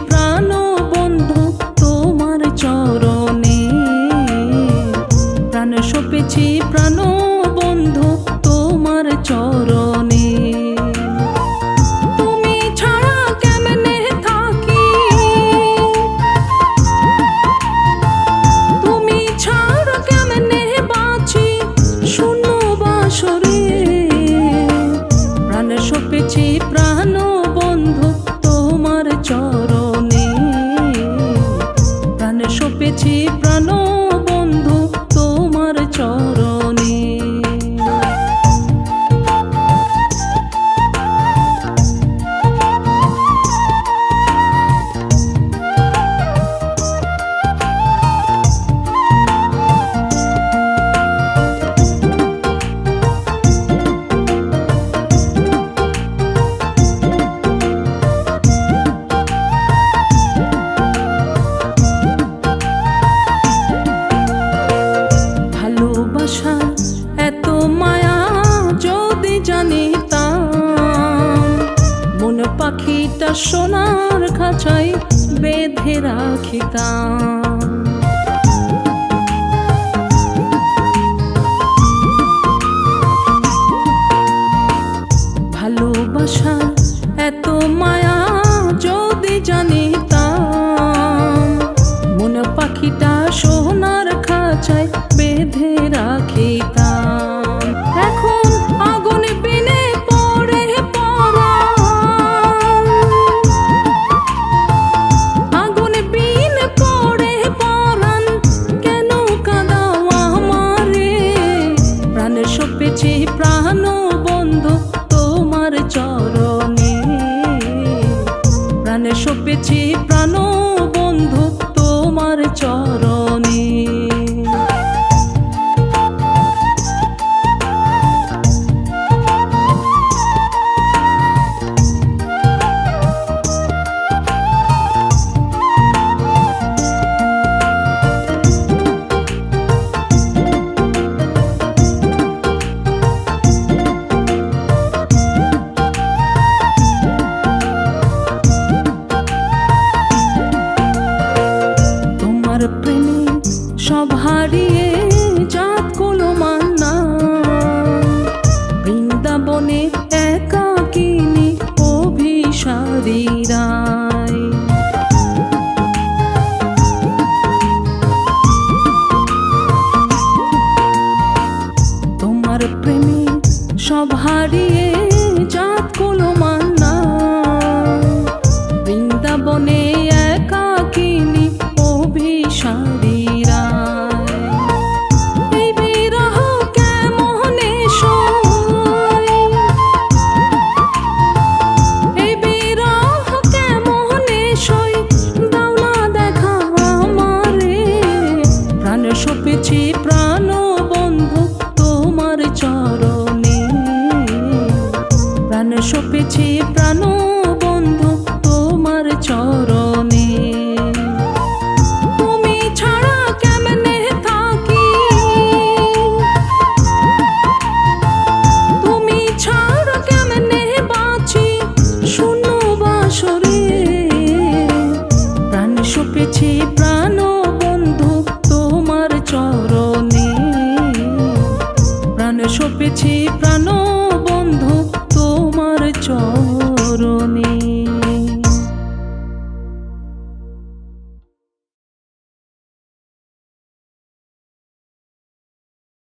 প্রাণ বন্ধু তোমার চরণে, প্রাণ সপেছি প্রাণ বন্ধু তোমার চরণে। তুমি ছাড়া কেমনে থাকি, তুমি ছাড়া কেমনে বাঁচি শূন্য বাসরে। প্রাণ সপেছি প্রাণ বন্ধু তোমার চরণে, প্রাণ সপেছি প্রাণ বন্ধু তোমার চরণে। এত মায়া যদি জানিতাম, মন পাখিটা সোনার খাঁচায় বেঁধে রাখিতাম। ভালোবাসা এত মায়া যদি জানিতাম, মন পাখিটা সোনার খাঁচায় বেঁধে রাখিতাম। এখন আগুন বিনে পড়ে পরাণ, আগুন বিন পড়ে পরাণ, কেন কাঁদাও আমারে। প্রাণ সপেছি প্রাণ বন্ধু তোমার চরণে, প্রাণ সপেছি প্রাণ বন্ধু তোমার চরণে। প্রেমে সব হারিয়ে জাত কোনো মান্না, বৃন্দাবনে একাকিনী অভিসারী রায়। তোমার প্রেমে সব হারিয়ে জাত কোনো মান্না, বৃন্দাবনে একাকিনী অভিসারী রায়। এই বিরহ কেমনে সই, এই বিরহ কেমনে সই, দাও না দেখা আমারে। প্রাণ সপেছি প্রাণ বন্ধু তোমার চরণে, প্রাণ সপেছি প্রাণ বন্ধু তোমার চরণে। তুমি ছাড়া কেমনে থাকি, তুমি ছাড়া কেমনে বাঁচি শূন্য বাসরে। প্রাণ সপেছি প্রাণ বন্ধু তোমার চরণে, প্রাণ সপেছি প্রাণ বন্ধু তোমার চরণে।